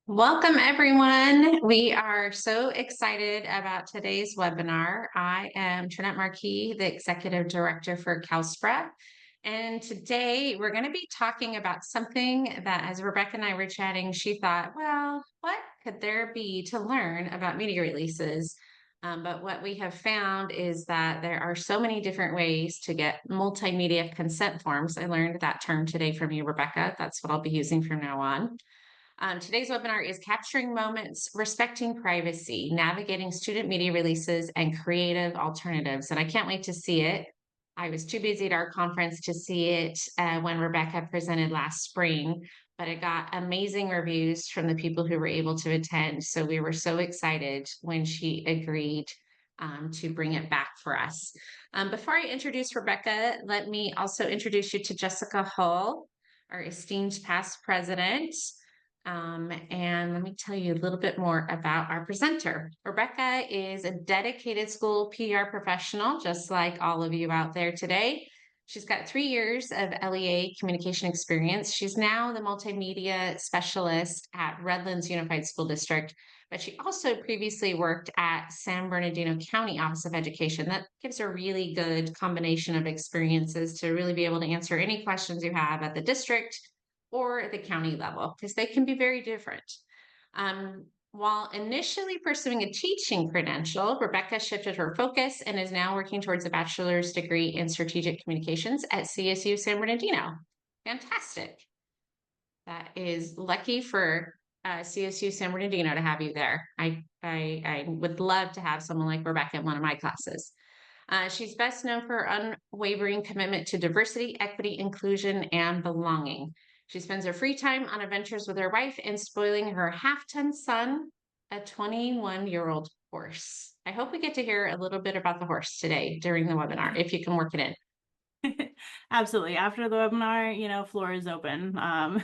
Welcome, everyone. We are so excited about today's webinar. I am Trinette Marquis, the Executive Director for CalSPRA. And today we're going to be talking about something that, as Rebecca and I were chatting, she thought, well, what could there be to learn about media releases? But what we have found is that there are so many different ways to get multimedia consent forms. I learned that term today from you, Rebecca. That's what I'll be using from now on. Today's webinar is Capturing Moments, Respecting Privacy, Navigating Student Media Releases, and Creative Alternatives. And I can't wait to see it. I was too busy at our conference to see it when Rebecca presented last spring, but it got amazing reviews from the people who were able to attend. So we were so excited when she agreed to bring it back for us. Before I introduce Rebecca, let me also introduce you to Jessica Hull, our esteemed past president. And let me tell you a little bit more about our presenter. Rebecca is a dedicated school PR professional, just like all of you out there today. She's got 3 years of LEA communication experience. She's now the multimedia specialist at Redlands Unified School District, but she also previously worked at San Bernardino County Office of Education. That gives her a really good combination of experiences to really be able to answer any questions you have at the district or the county level, because they can be very different. While initially pursuing a teaching credential, Rebecca shifted her focus and is now working towards a bachelor's degree in strategic communications at CSU San Bernardino. Fantastic. That is lucky for CSU San Bernardino to have you there. I would love to have someone like Rebecca in one of my classes. She's best known for her unwavering commitment to diversity, equity, inclusion, and belonging. She spends her free time on adventures with her wife and spoiling her half-ton son, a 21-year-old horse. I hope we get to hear a little bit about the horse today during the webinar, if you can work it in. Absolutely. After the webinar, floor is open. As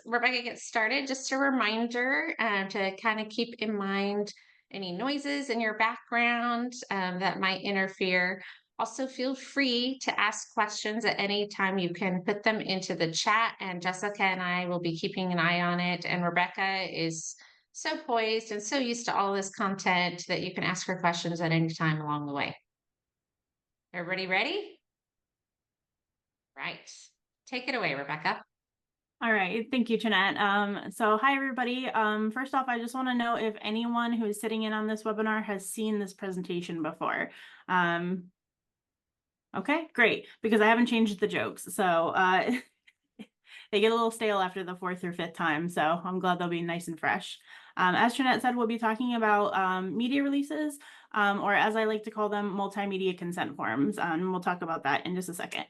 Rebecca gets started, just a reminder to kind of keep in mind any noises in your background that might interfere. Also, feel free to ask questions at any time. You can put them into the chat, and Jessica and I will be keeping an eye on it. And Rebecca is so poised and so used to all this content that you can ask her questions at any time along the way. Everybody ready? Right. Take it away, Rebecca. All right. Thank you, Jeanette. So hi, everybody. First off, I just want to know if anyone who is sitting in on this webinar has seen this presentation before. Okay, great, because I haven't changed the jokes. So they get a little stale after the 4th or 5th time. So I'm glad they'll be nice and fresh. As Jeanette said, we'll be talking about media releases, or as I like to call them, multimedia consent forms. And we'll talk about that in just a second.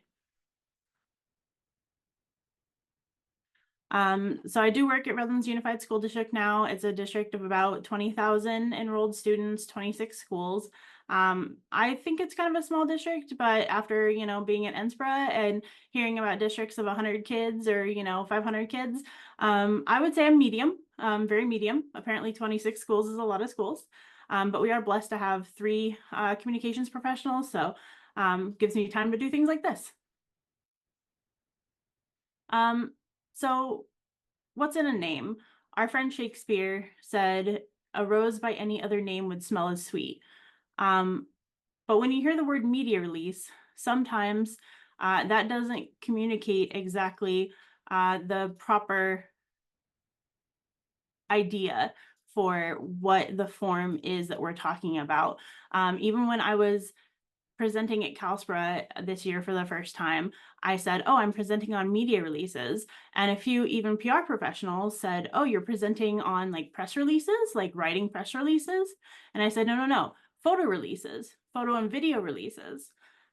So I do work at Redlands Unified School District now. It's a district of about 20,000 enrolled students, 26 schools. I think it's kind of a small district, but after, being at NSPRA and hearing about districts of 100 kids or, 500 kids, I would say I'm medium, very medium. Apparently 26 schools is a lot of schools, but we are blessed to have 3 communications professionals. So gives me time to do things like this. So what's in a name? Our friend Shakespeare said, "A rose by any other name would smell as sweet." But when you hear the word media release, sometimes that doesn't communicate exactly the proper idea for what the form is that we're talking about. Even when I was presenting at CalSPRA this year for the first time, I said, "Oh, I'm presenting on media releases." And a few even PR professionals said, "Oh, you're presenting on like press releases, like writing press releases?" And I said, no, photo releases, photo and video releases.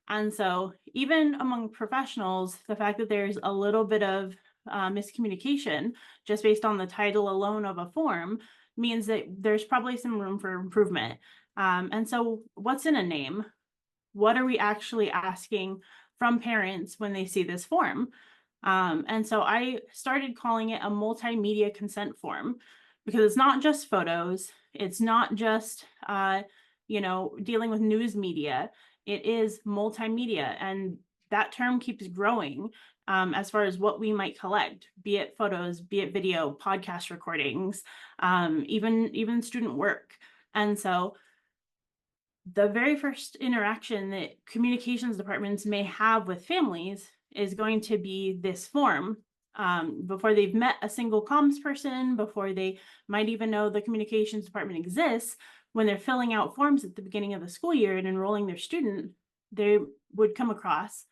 And so even among professionals, the fact that there's a little bit of miscommunication just based on the title alone of a form means that there's probably some room for improvement. And so what's in a name? What are we actually asking from parents when they see this form? And so I started calling it a multimedia consent form, because it's not just photos. It's not just, dealing with news media. It is multimedia. And that term keeps growing as far as what we might collect, be it photos, be it video, podcast recordings, even student work. And so the very first interaction that communications departments may have with families is going to be this form. Before they've met a single comms person, before they might even know the communications department exists, when they're filling out forms at the beginning of the school year and enrolling their student, they would come across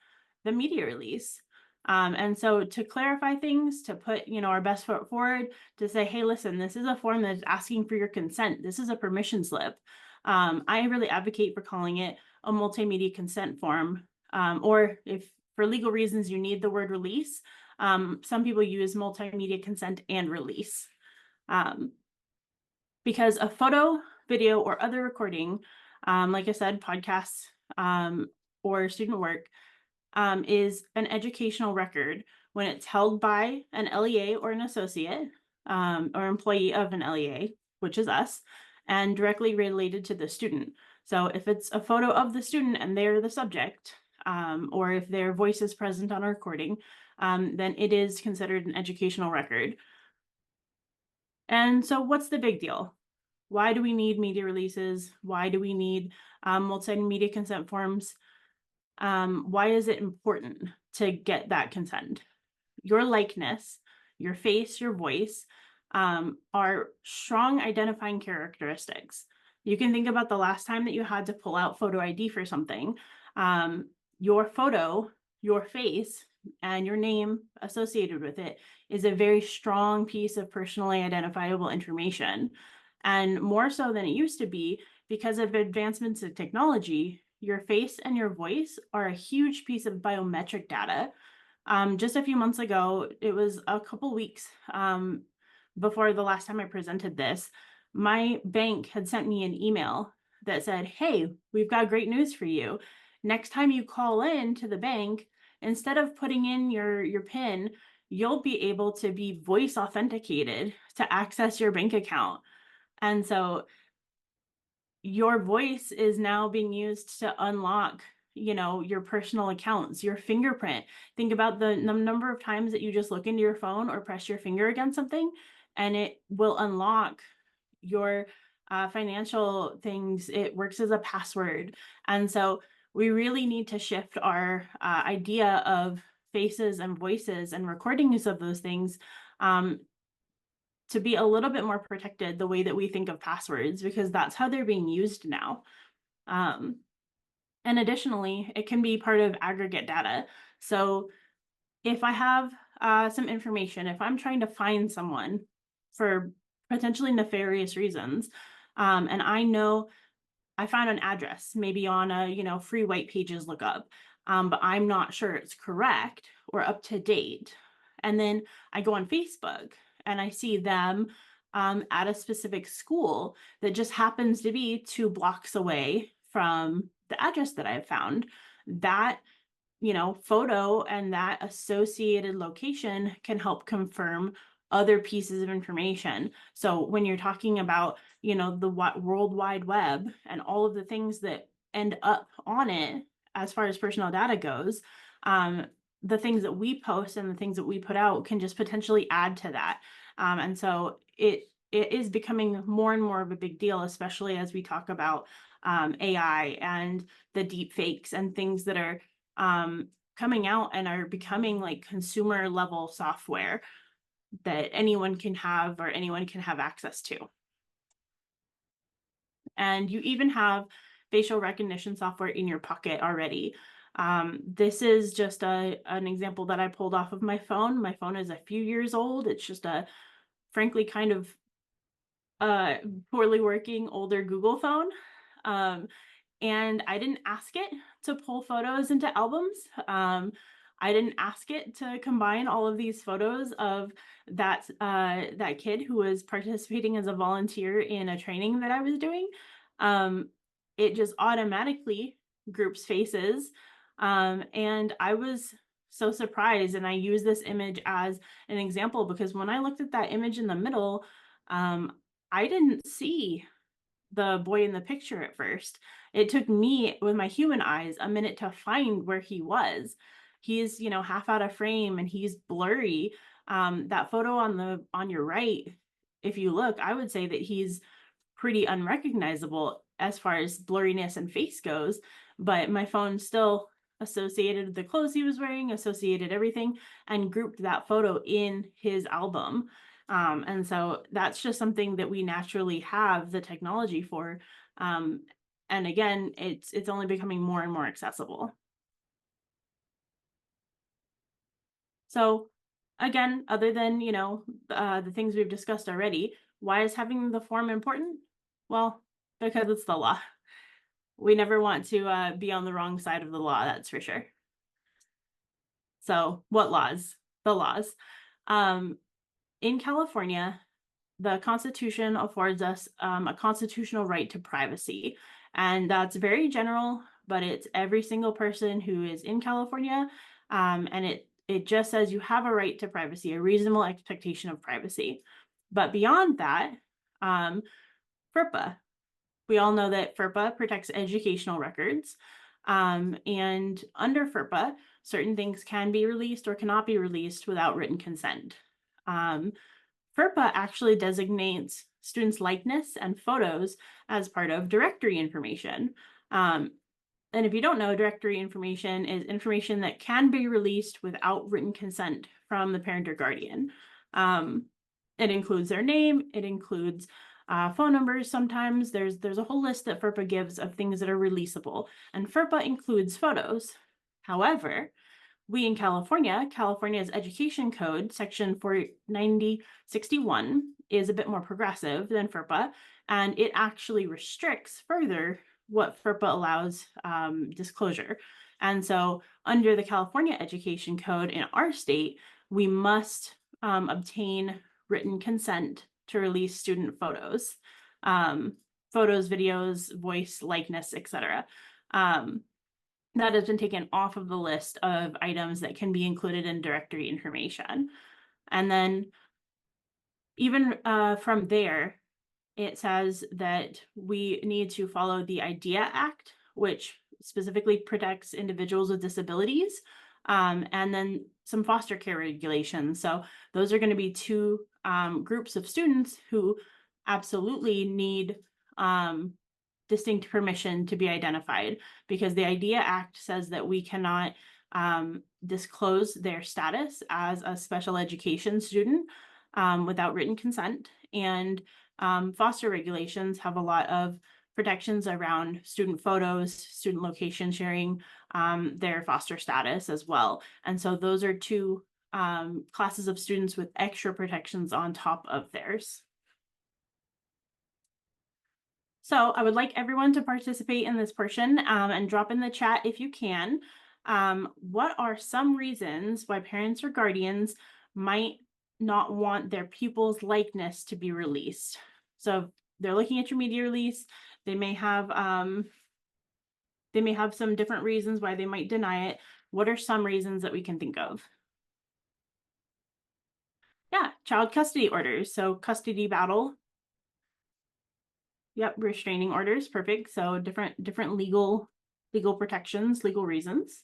the media release. And so to clarify things, to put, our best foot forward, to say, hey, listen, this is a form that is asking for your consent. This is a permission slip. I really advocate for calling it a multimedia consent form, or if for legal reasons you need the word release, some people use multimedia consent and release. Because a photo, video, or other recording, like I said, podcasts or student work, is an educational record when it's held by an LEA or an associate or employee of an LEA, which is us, and directly related to the student. So if it's a photo of the student and they're the subject, or if their voice is present on a recording, then it is considered an educational record. And so what's the big deal? Why do we need media releases? Why do we need multimedia consent forms? Why is it important to get that consent? Your likeness, your face, your voice are strong identifying characteristics. You can think about the last time that you had to pull out photo ID for something. Your photo, your face, and your name associated with it is a very strong piece of personally identifiable information. And more so than it used to be, because of advancements in technology, your face and your voice are a huge piece of biometric data. Just a few months ago, it was a couple weeks before the last time I presented this, my bank had sent me an email that said, hey, we've got great news for you. Next time you call in to the bank, instead of putting in your PIN, you'll be able to be voice authenticated to access your bank account. And so your voice is now being used to unlock, your personal accounts, your fingerprint. Think about the number of times that you just look into your phone or press your finger against something, and it will unlock your financial things. It works as a password. And so we really need to shift our idea of faces and voices and recordings of those things to be a little bit more protected the way that we think of passwords, because that's how they're being used now. And additionally, it can be part of aggregate data. So if I have some information, if I'm trying to find someone for potentially nefarious reasons, and I know I found an address, maybe on a, free white pages lookup, but I'm not sure it's correct or up to date. And then I go on Facebook and I see them at a specific school that just happens to be 2 blocks away from the address that I found. That photo and that associated location can help confirm other pieces of information. So when you're talking about, the World Wide Web and all of the things that end up on it, as far as personal data goes, the things that we post and the things that we put out can just potentially add to that. And so it is becoming more and more of a big deal, especially as we talk about AI and the deep fakes and things that are coming out and are becoming like consumer level software that anyone can have or anyone can have access to. And you even have facial recognition software in your pocket already. This is just an example that I pulled off of my phone. My phone is a few years old. It's just a frankly kind of poorly working older Google phone. And I didn't ask it to pull photos into albums. I didn't ask it to combine all of these photos of that kid who was participating as a volunteer in a training that I was doing. It just automatically groups faces. And I was so surprised. And I use this image as an example because when I looked at that image in the middle, I didn't see the boy in the picture at first. It took me with my human eyes a minute to find where he was. he's, half out of frame and he's blurry. That photo on your right, if you look, I would say that he's pretty unrecognizable as far as blurriness and face goes, but my phone still associated the clothes he was wearing, associated everything, and grouped that photo in his album. And so that's just something that we naturally have the technology for. And again, it's only becoming more and more accessible. So again, other than, the things we've discussed already, why is having the form important? Well, because it's the law. We never want to be on the wrong side of the law, that's for sure. So what laws? The laws. In California, the Constitution affords us a constitutional right to privacy. And that's very general, but it's every single person who is in California. And it just says you have a right to privacy, a reasonable expectation of privacy. But beyond that, FERPA. We all know that FERPA protects educational records. And under FERPA, certain things can be released or cannot be released without written consent. FERPA actually designates students' likeness and photos as part of directory information. And if you don't know, directory information is information that can be released without written consent from the parent or guardian. It includes their name, it includes phone numbers. Sometimes there's a whole list that FERPA gives of things that are releasable, and FERPA includes photos. However, we in California's education code, section 49061, is a bit more progressive than FERPA, and it actually restricts further what FERPA allows disclosure. And so under the California education code in our state, we must obtain written consent to release student photos, photos, videos, voice, likeness, etc. That has been taken off of the list of items that can be included in directory information. And then even from there, it says that we need to follow the IDEA Act, which specifically protects individuals with disabilities, and then some foster care regulations. So those are going to be two groups of students who absolutely need distinct permission to be identified, because the IDEA Act says that we cannot disclose their status as a special education student without written consent. And foster regulations have a lot of protections around student photos, student location sharing, their foster status as well. And so those are two classes of students with extra protections on top of theirs. So I would like everyone to participate in this portion and drop in the chat if you can. What are some reasons why parents or guardians might not want their pupil's likeness to be released? So if they're looking at your media release, they may have some different reasons why they might deny it. What are some reasons that we can think of? Yeah, child custody orders. So custody battle. Yep, restraining orders, perfect. So different legal protections, legal reasons.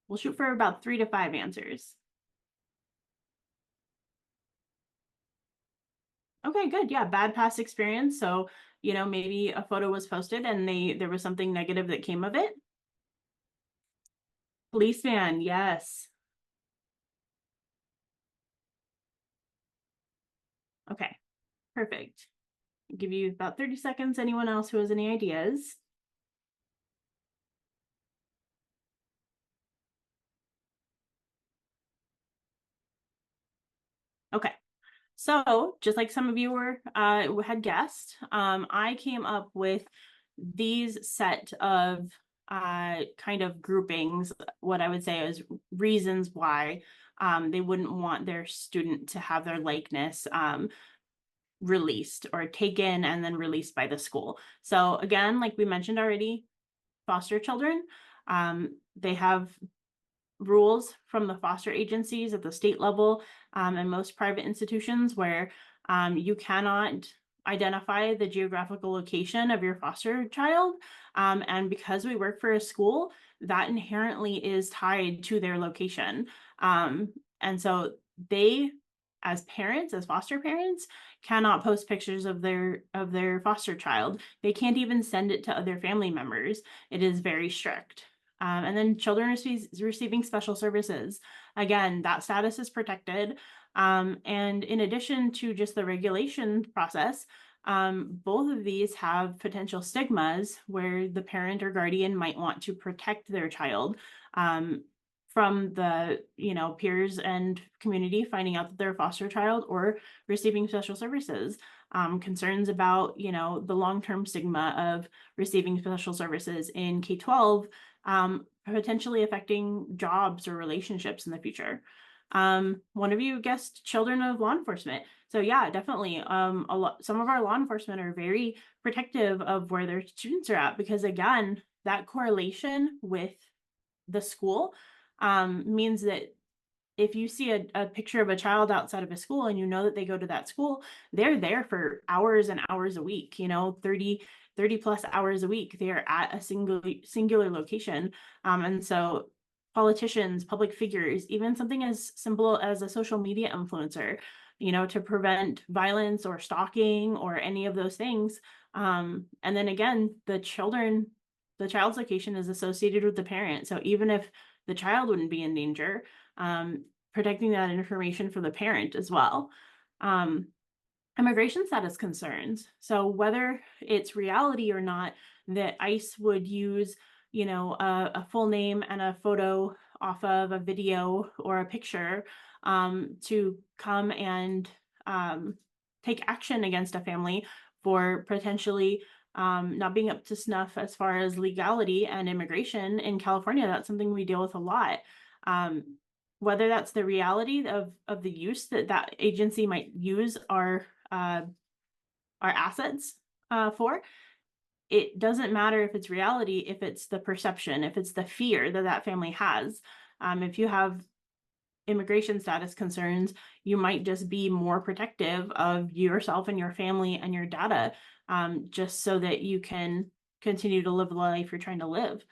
We'll shoot for about 3 to 5 answers. Okay, good. Yeah, bad past experience. So, maybe a photo was posted and there was something negative that came of it. Policeman, yes. Okay, perfect. I'll give you about 30 seconds. Anyone else who has any ideas? Okay. So just like some of you had guessed, I came up with these set of kind of groupings, what I would say is reasons why they wouldn't want their student to have their likeness released or taken and then released by the school. So again, like we mentioned already, foster children, they have rules from the foster agencies at the state level and most private institutions where you cannot identify the geographical location of your foster child. And because we work for a school, that inherently is tied to their location. And so they, as parents, as foster parents, cannot post pictures of their foster child. They can't even send it to other family members. It is very strict. And then children receiving special services. Again, that status is protected. And in addition to just the regulation process, both of these have potential stigmas where the parent or guardian might want to protect their child from the peers and community finding out that they're a foster child or receiving special services. Concerns about the long-term stigma of receiving special services in K-12, potentially affecting jobs or relationships in the future. One of you guessed children of law enforcement. So yeah, definitely. Some of our law enforcement are very protective of where their students are at, because again, that correlation with the school means that if you see a picture of a child outside of a school and you know that they go to that school, they're there for hours and hours a week, 30 plus hours a week. They are at a singular location. And so politicians, public figures, even something as simple as a social media influencer, to prevent violence or stalking or any of those things. And then again, the child's location is associated with the parent. So even if the child wouldn't be in danger, protecting that information for the parent as well. Immigration status concerns. So whether it's reality or not that ICE would use, a full name and a photo off of a video or a picture to come and take action against a family for potentially not being up to snuff as far as legality and immigration in California. That's something we deal with a lot. Whether that's the reality of the use that agency might use our assets for, it doesn't matter if it's reality, if it's the perception, if it's the fear that family has. If you have immigration status concerns, you might just be more protective of yourself and your family and your data, just so that you can continue to live the life you're trying to live.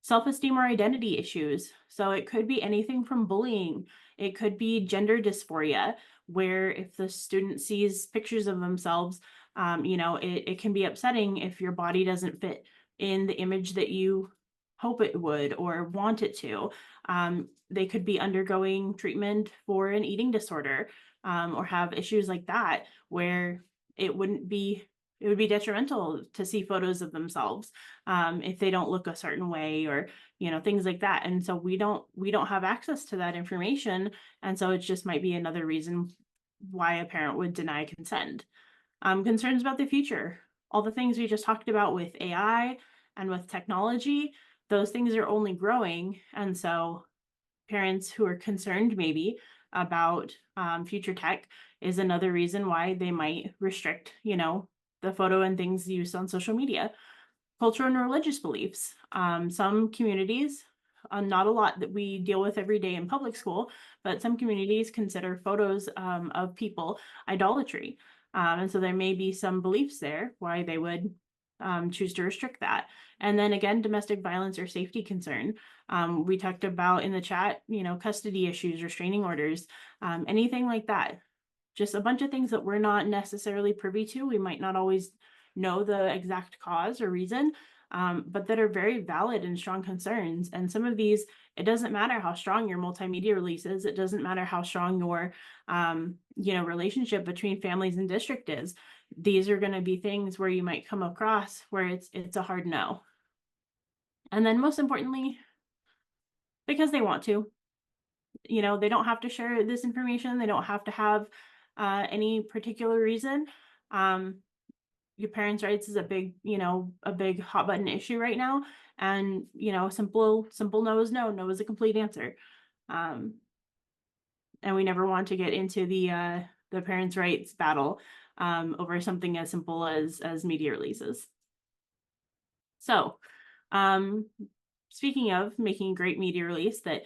Self-esteem or identity issues. So it could be anything from bullying. It could be gender dysphoria, where if the student sees pictures of themselves, it can be upsetting if your body doesn't fit in the image that you hope it would or want it to. They could be undergoing treatment for an eating disorder, or have issues like that, where it would be detrimental to see photos of themselves if they don't look a certain way, or things like that. And so we don't have access to that information, and so it just might be another reason why a parent would deny consent. Concerns about the future. All the things we just talked about with AI and with technology, those things are only growing. And so parents who are concerned maybe about future tech is another reason why they might restrict, the photo and things used on social media. Cultural and religious beliefs. Some communities, not a lot that we deal with every day in public school, but some communities consider photos of people idolatry. And so there may be some beliefs there why they would choose to restrict that. And then again, domestic violence or safety concern. We talked about in the chat, custody issues, restraining orders, anything like that. Just a bunch of things that we're not necessarily privy to. We might not always know the exact cause or reason, but that are very valid and strong concerns. And some of these, it doesn't matter how strong your multimedia release is. It doesn't matter how strong your, relationship between families and district is. These are going to be things where you might come across where it's a hard no. And then most importantly, because they want to, they don't have to share this information. They don't have to have any particular reason. Your parents' rights is a big hot button issue right now. And, simple no is no. No is a complete answer. And we never want to get into the parents' rights battle over something as simple as media releases. So, speaking of making a great media release that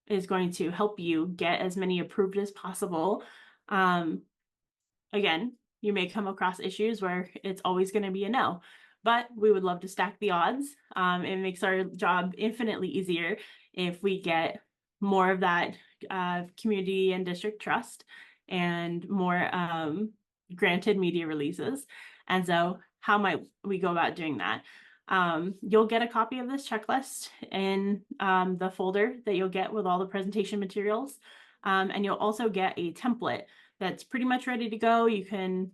is going to help you get as many approved as possible, again, you may come across issues where it's always going to be a no, but we would love to stack the odds. It makes our job infinitely easier if we get more of that community and district trust and more granted media releases. And so how might we go about doing that? You'll get a copy of this checklist in the folder that you'll get with all the presentation materials. And you'll also get a template that's pretty much ready to go. You can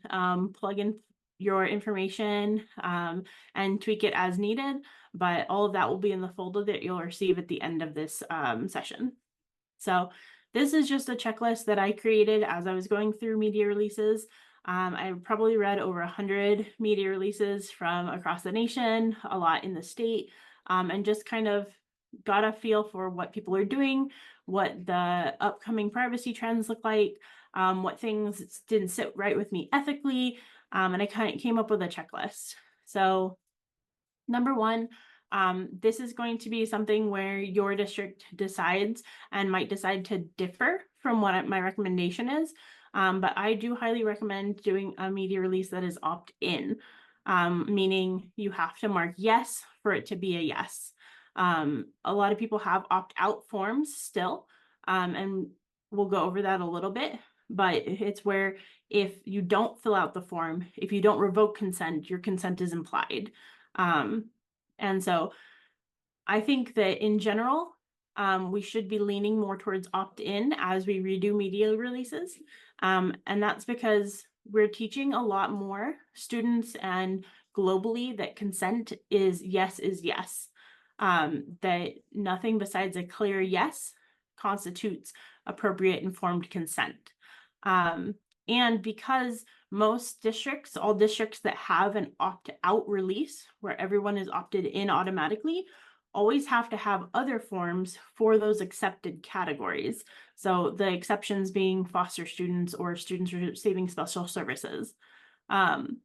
plug in your information and tweak it as needed, but all of that will be in the folder that you'll receive at the end of this session. So this is just a checklist that I created as I was going through media releases. I probably read over 100 media releases from across the nation, a lot in the state, and just kind of got a feel for what people are doing, what the upcoming privacy trends look like, what things didn't sit right with me ethically, and I kind of came up with a checklist. So number one, this is going to be something where your district decides and might decide to differ from what my recommendation is. But I do highly recommend doing a media release that is opt-in, meaning you have to mark yes for it to be a yes. A lot of people have opt-out forms still, and we'll go over that a little bit, but it's where if you don't fill out the form, if you don't revoke consent, your consent is implied. And so I think that in general, we should be leaning more towards opt-in as we redo media releases. And that's because we're teaching a lot more students and globally that consent is yes. That nothing besides a clear yes constitutes appropriate informed consent. And because most districts, all districts that have an opt-out release where everyone is opted in automatically, always have to have other forms for those accepted categories. So the exceptions being foster students or students receiving special services. And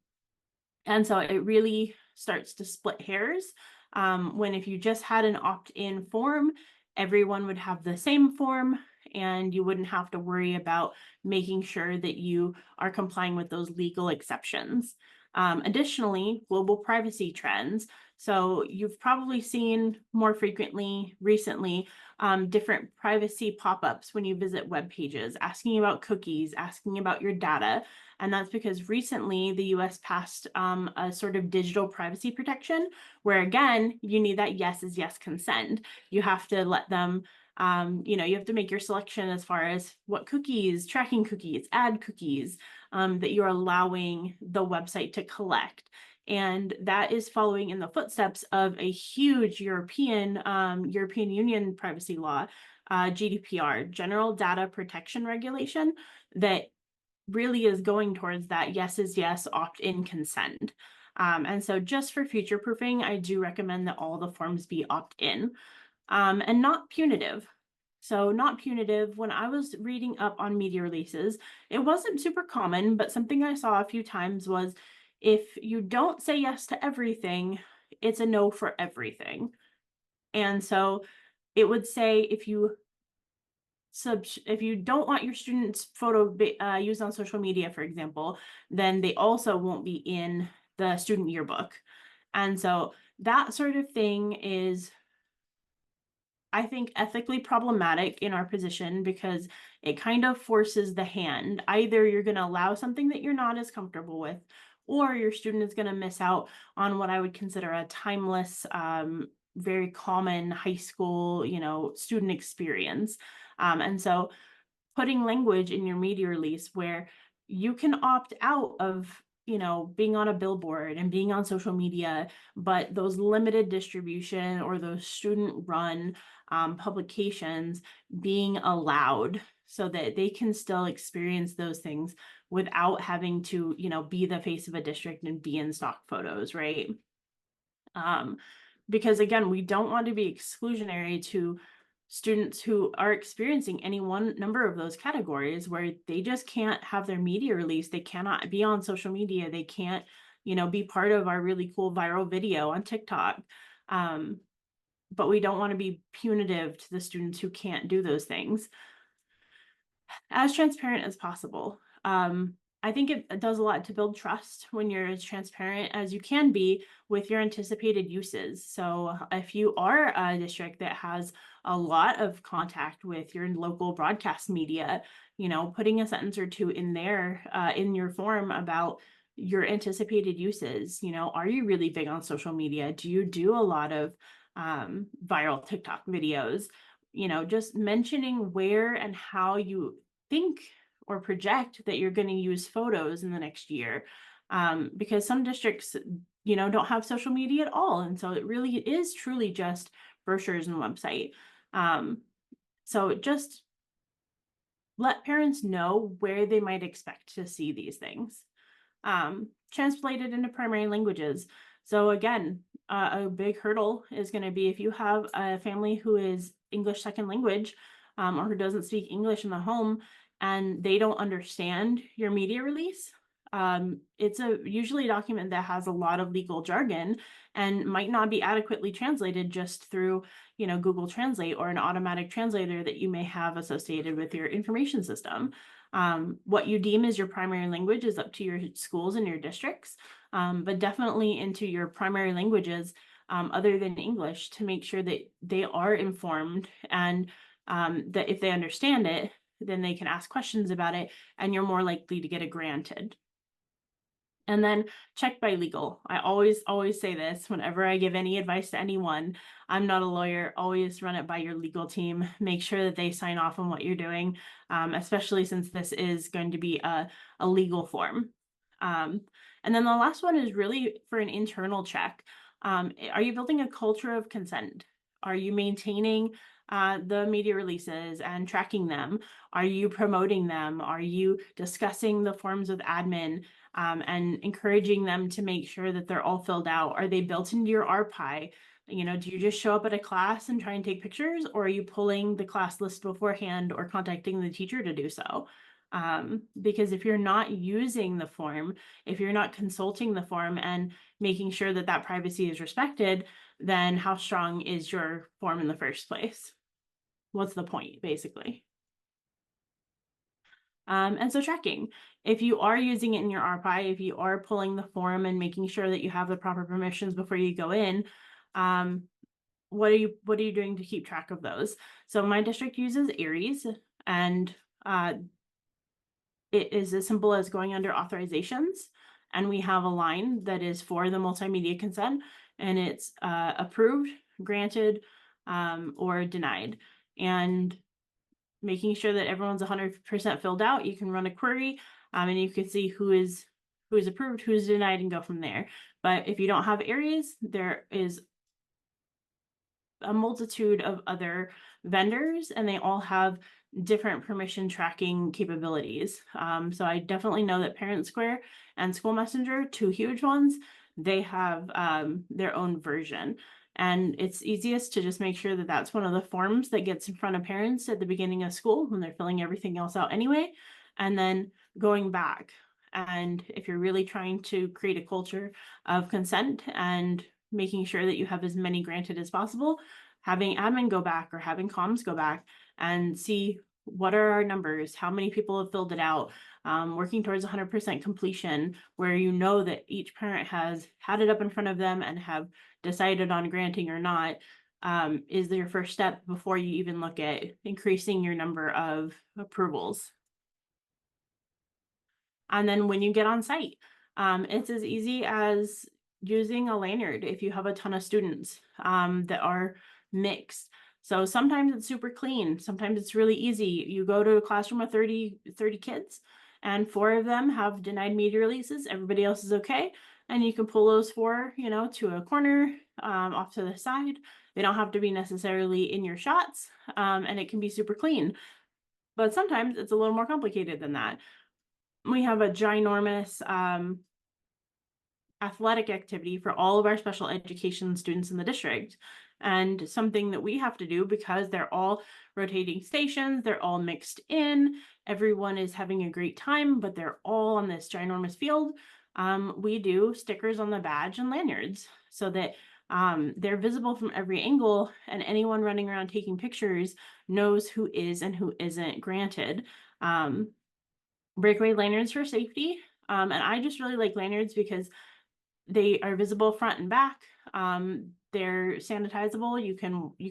so it really starts to split hairs when if you just had an opt-in form, everyone would have the same form and you wouldn't have to worry about making sure that you are complying with those legal exceptions. Additionally, global privacy trends. So you've probably seen more frequently recently different privacy pop-ups when you visit web pages, asking about cookies, asking about your data. And that's because recently the US passed a sort of digital privacy protection where, again, you need that yes is yes consent. You have to let them, you have to make your selection as far as what cookies, tracking cookies, ad cookies that you're allowing the website to collect. And that is following in the footsteps of a huge European Union privacy law, GDPR, General Data Protection Regulation, that really is going towards that yes is yes, opt-in consent. And so just for future proofing, I do recommend that all the forms be opt-in and not punitive. So not punitive, when I was reading up on media releases, it wasn't super common, but something I saw a few times was if you don't say yes to everything, it's a no for everything. And so it would say if you don't want your students' photo used on social media, for example, then they also won't be in the student yearbook. And so that sort of thing is, I think, ethically problematic in our position because it kind of forces the hand. Either you're going to allow something that you're not as comfortable with, or your student is going to miss out on what I would consider a timeless, very common high school, student experience. And so putting language in your media release where you can opt out of being on a billboard and being on social media, but those limited distribution or those student run publications being allowed so that they can still experience those things without having to be the face of a district and be in stock photos, right? Because again, we don't want to be exclusionary to students who are experiencing any one number of those categories where they just can't have their media release. They cannot be on social media. They can't, be part of our really cool viral video on TikTok. But we don't want to be punitive to the students who can't do those things. As transparent as possible. I think it does a lot to build trust when you're as transparent as you can be with your anticipated uses. So if you are a district that has a lot of contact with your local broadcast media, putting a sentence or two in there in your form about your anticipated uses. Are you really big on social media? Do you do a lot of viral TikTok videos? Just mentioning where and how you think or project that you're going to use photos in the next year, because some districts don't have social media at all, and so it really is truly just brochures and website. So just let parents know where they might expect to see these things. Translated into primary languages. So again, a big hurdle is going to be if you have a family who is English second language, or who doesn't speak English in the home, and they don't understand your media release. It's usually a document that has a lot of legal jargon and might not be adequately translated just through Google Translate or an automatic translator that you may have associated with your information system. What you deem as your primary language is up to your schools and your districts, but definitely into your primary languages other than English, to make sure that they are informed, and that if they understand it, then they can ask questions about it, and you're more likely to get it granted. And then check by legal. I always say this whenever I give any advice to anyone. I'm not a lawyer. Always run it by your legal team. Make sure that they sign off on what you're doing, especially since this is going to be a legal form. And then the last one is really for an internal check. Are you building a culture of consent? Are you maintaining the media releases and tracking them? Are you promoting them? Are you discussing the forms with admin? And encouraging them to make sure that they're all filled out? Are they built into your RPI? Do you just show up at a class and try and take pictures, or are you pulling the class list beforehand or contacting the teacher to do so? Because if you're not using the form, if you're not consulting the form and making sure that that privacy is respected, then how strong is your form in the first place? What's the point, basically? And so tracking, if you are using it in your RPI, if you are pulling the form and making sure that you have the proper permissions before you go in, what are you doing to keep track of those? So my district uses Aries, and it is as simple as going under authorizations, and we have a line that is for the multimedia consent, and it's approved, granted, or denied. And making sure that everyone's 100% filled out, you can run a query, and you can see who is approved, who's denied, and go from there. But if you don't have Aries, there is a multitude of other vendors, and they all have different permission tracking capabilities. So I definitely know that Parent Square and School Messenger, two huge ones, they have their own version. And it's easiest to just make sure that that's one of the forms that gets in front of parents at the beginning of school when they're filling everything else out anyway. And then going back. And if you're really trying to create a culture of consent and making sure that you have as many granted as possible, having admin go back or having comms go back and see what are our numbers, how many people have filled it out, working towards 100% completion, where you know that each parent has had it up in front of them and have decided on granting or not, is your first step before you even look at increasing your number of approvals. And then when you get on site, it's as easy as using a lanyard if you have a ton of students that are mixed. So sometimes it's super clean. Sometimes it's really easy. You go to a classroom of 30 kids, and 4 of them have denied media releases. Everybody else is okay. And you can pull those 4, to a corner, off to the side. They don't have to be necessarily in your shots, and it can be super clean. But sometimes it's a little more complicated than that. We have a ginormous athletic activity for all of our special education students in the district. And something that we have to do, because they're all rotating stations, they're all mixed in, everyone is having a great time, but they're all on this ginormous field. We do stickers on the badge and lanyards so that they're visible from every angle, and anyone running around taking pictures knows who is and who isn't granted. breakaway lanyards for safety. And I just really like lanyards because they are visible front and back. They're sanitizable. You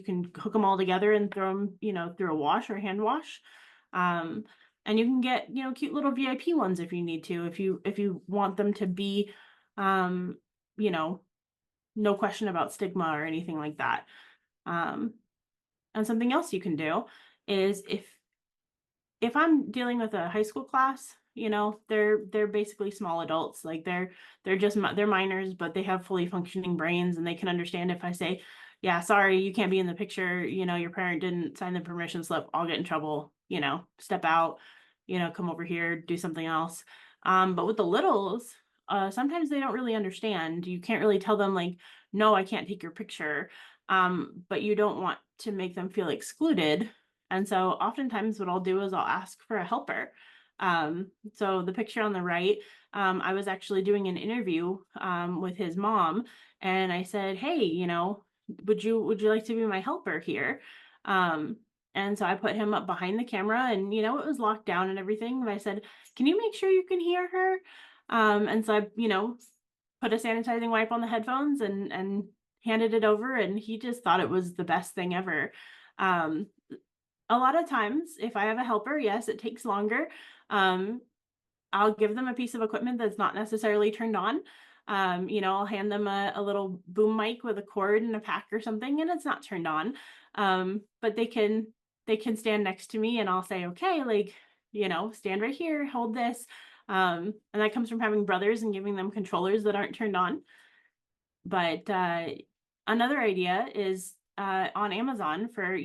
can hook them all together and throw them, through a wash or hand wash. Um, and you can get, cute little VIP ones if you need to, if you want them to be, um, you know, no question about stigma or anything like that. Um, and something else you can do is if I'm dealing with a high school class, they're basically small adults. Like they're minors, but they have fully functioning brains and they can understand if I say, yeah, sorry, you can't be in the picture, your parent didn't sign the permission slip, I'll get in trouble, step out, come over here, do something else. But with the littles, sometimes they don't really understand. You can't really tell them like, no, I can't take your picture. But you don't want to make them feel excluded, and so oftentimes what I'll do is I'll ask for a helper. So the picture on the right, I was actually doing an interview with his mom, and I said, "Hey, would you like to be my helper here?" Um, and so I put him up behind the camera, and it was locked down and everything. But I said, "Can you make sure you can hear her?" And so I, put a sanitizing wipe on the headphones and handed it over, and he just thought it was the best thing ever. Um, a lot of times, if I have a helper, yes, it takes longer. Um, I'll give them a piece of equipment that's not necessarily turned on. I'll hand them a little boom mic with a cord and a pack or something, and it's not turned on. But they can stand next to me, and I'll say, okay, like, stand right here, hold this. And that comes from having brothers and giving them controllers that aren't turned on. But another idea is on Amazon for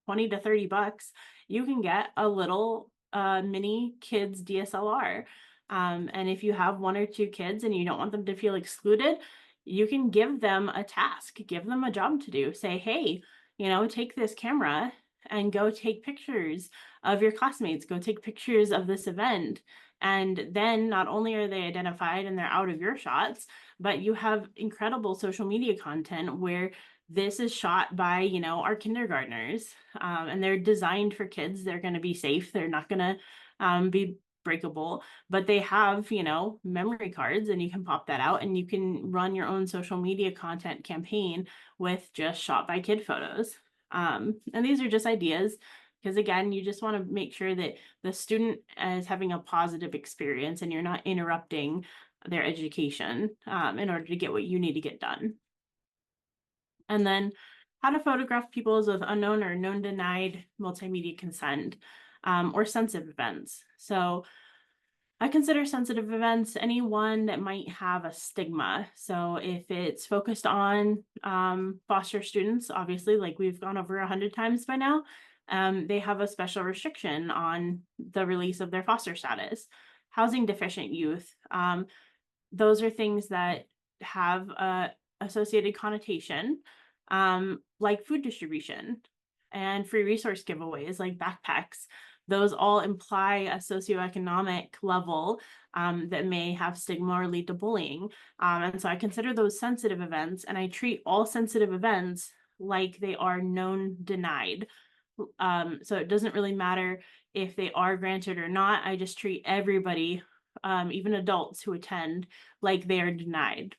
20 to 30 bucks, you can get a little mini kids DSLR. And if you have one or two kids and you don't want them to feel excluded, you can give them a task, give them a job to do. Say, hey, take this camera and go take pictures of your classmates, go take pictures of this event. And then not only are they identified and they're out of your shots, but you have incredible social media content where this is shot by, our kindergartners, and they're designed for kids. They're going to be safe. They're not going to be breakable, but they have, memory cards, and you can pop that out and you can run your own social media content campaign with just shot by kid photos. And these are just ideas because, again, you just want to make sure that the student is having a positive experience and you're not interrupting their education in order to get what you need to get done. And then how to photograph people with unknown or known denied multimedia consent or sensitive events. So I consider sensitive events anyone that might have a stigma. So if it's focused on foster students, obviously, like we've gone over 100 times by now, they have a special restriction on the release of their foster status. Housing deficient youth, those are things that have a associated connotation, like food distribution and free resource giveaways like backpacks. Those all imply a socioeconomic level that may have stigma or lead to bullying. And so I consider those sensitive events, and I treat all sensitive events like they are known denied. So it doesn't really matter if they are granted or not. I just treat everybody, even adults who attend, like they are denied.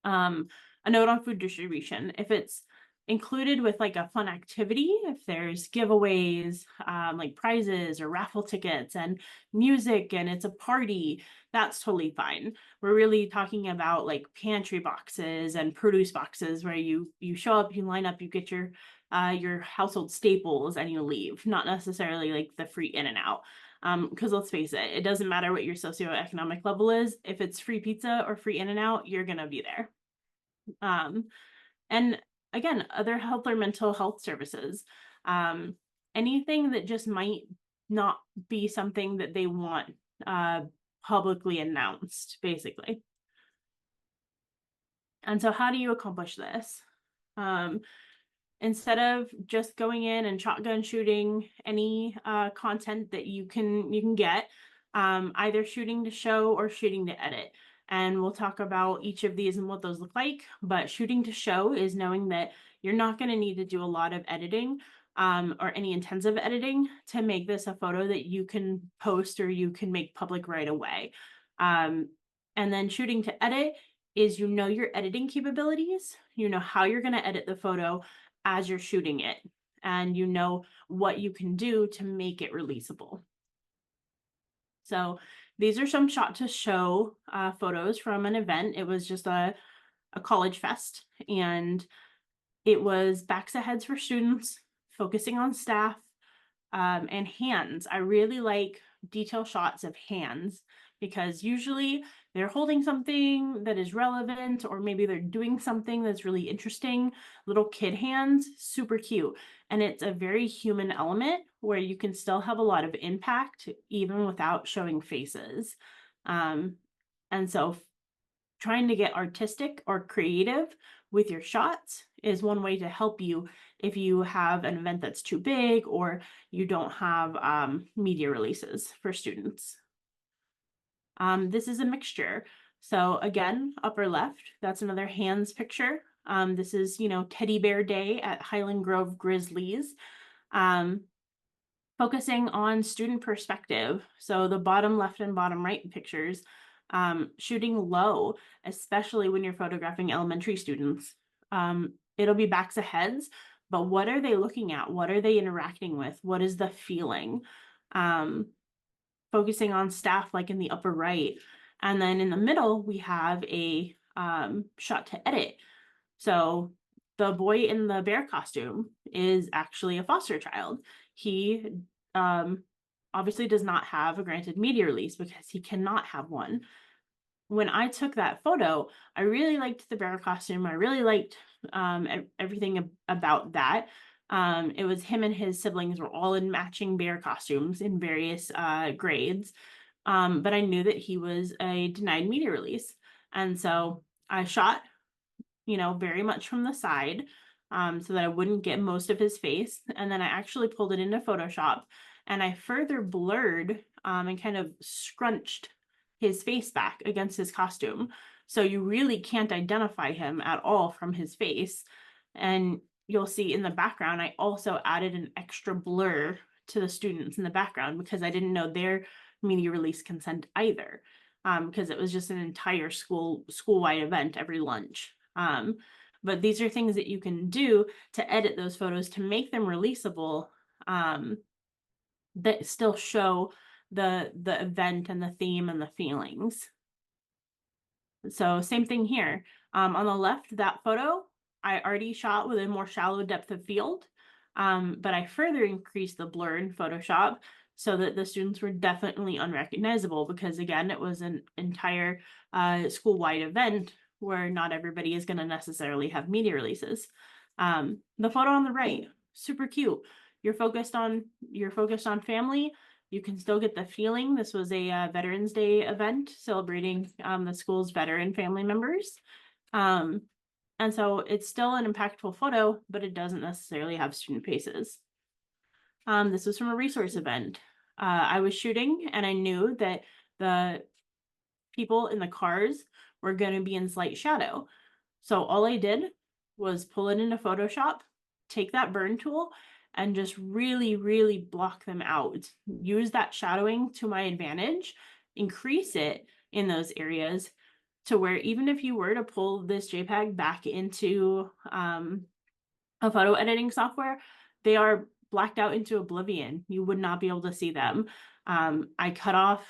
A note on food distribution. If it's included with like a fun activity, if there's giveaways, like prizes or raffle tickets and music and it's a party, that's totally fine. We're really talking about like pantry boxes and produce boxes where you show up, you line up, you get your household staples and you leave, not necessarily like the free in and out. Because let's face it, it doesn't matter what your socioeconomic level is. If it's free pizza or free in and out, you're gonna be there. And again, other health or mental health services, anything that just might not be something that they want publicly announced, basically. And so how do you accomplish this? Instead of just going in and shotgun shooting any content that you can get, either shooting to show or shooting to edit. And we'll talk about each of these and what those look like. But shooting to show is knowing that you're not going to need to do a lot of editing. or any intensive editing to make this a photo that you can post or you can make public right away. And then shooting to edit is your editing capabilities, you know how you're going to edit the photo as you're shooting it, and you know what you can do to make it releasable. So these are some shot to show photos from an event. It was just a college fest, and it was backs of heads for students, focusing on staff, and hands. I really like detail shots of hands because usually they're holding something that is relevant, or maybe they're doing something that's really interesting. Little kid hands, super cute. And it's a very human element where you can still have a lot of impact even without showing faces. And so trying to get artistic or creative with your shots is one way to help you if you have an event that's too big or you don't have media releases for students. This is a mixture. So again, upper left, that's another hands picture. This is, Teddy Bear Day at Highland Grove Grizzlies. Focusing on student perspective. So the bottom left and bottom right pictures, shooting low, especially when you're photographing elementary students. It'll be backs of heads, but what are they looking at? What are they interacting with? What is the feeling? Focusing on staff like in the upper right. And then in the middle, we have a shot to edit. So the boy in the bear costume is actually a foster child. He obviously does not have a granted media release because he cannot have one. When I took that photo, I really liked the bear costume. I really liked everything about that. It was him and his siblings were all in matching bear costumes in various grades. But I knew that he was a denied media release. And so I shot very much from the side, so that I wouldn't get most of his face. And then I actually pulled it into Photoshop and I further blurred and kind of scrunched his face back against his costume. So you really can't identify him at all from his face. And you'll see in the background, I also added an extra blur to the students in the background because I didn't know their media release consent either, because it was just an entire school-wide event every lunch. But these are things that you can do to edit those photos to make them releasable, that still show the event and the theme and the feelings. So same thing here. On the left, that photo I already shot with a more shallow depth of field, but I further increased the blur in Photoshop so that the students were definitely unrecognizable because again, it was an entire school-wide event where not everybody is going to necessarily have media releases. The photo on the right, super cute. You're focused on family. You can still get the feeling. This was a Veterans Day event celebrating the school's veteran family members. And so it's still an impactful photo, but it doesn't necessarily have student faces. This was from a resource event. I was shooting and I knew that the people in the cars were going to be in slight shadow. So all I did was pull it into Photoshop, take that burn tool, and just really, really block them out. Use that shadowing to my advantage, increase it in those areas to where even if you were to pull this JPEG back into a photo editing software, they are blacked out into oblivion. You would not be able to see them. I cut off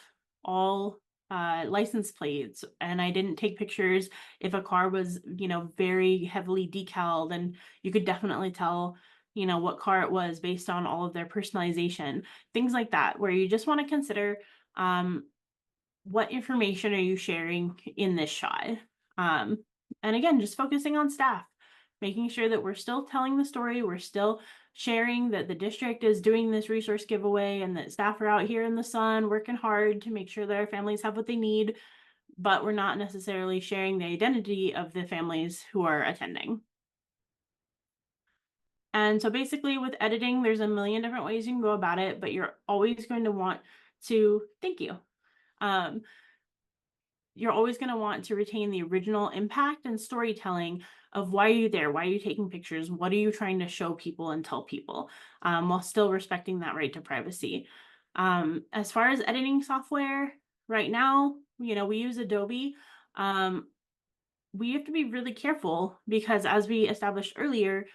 all license plates and I didn't take pictures if a car was, very heavily decaled, and you could definitely tell, what car it was based on all of their personalization, things like that, where you just want to consider what information are you sharing in this shot. And again, just focusing on staff, making sure that we're still telling the story, we're still sharing that the district is doing this resource giveaway and that staff are out here in the sun working hard to make sure that our families have what they need, but we're not necessarily sharing the identity of the families who are attending. And so basically with editing, there's a million different ways you can go about it, but you're always going to want to, thank you. you're always going to want to retain the original impact and storytelling of why are you there? Why are you taking pictures? What are you trying to show people and tell people, while still respecting that right to privacy? As far as editing software, right now, we use Adobe. Um, we have to be really careful because, as we established earlier,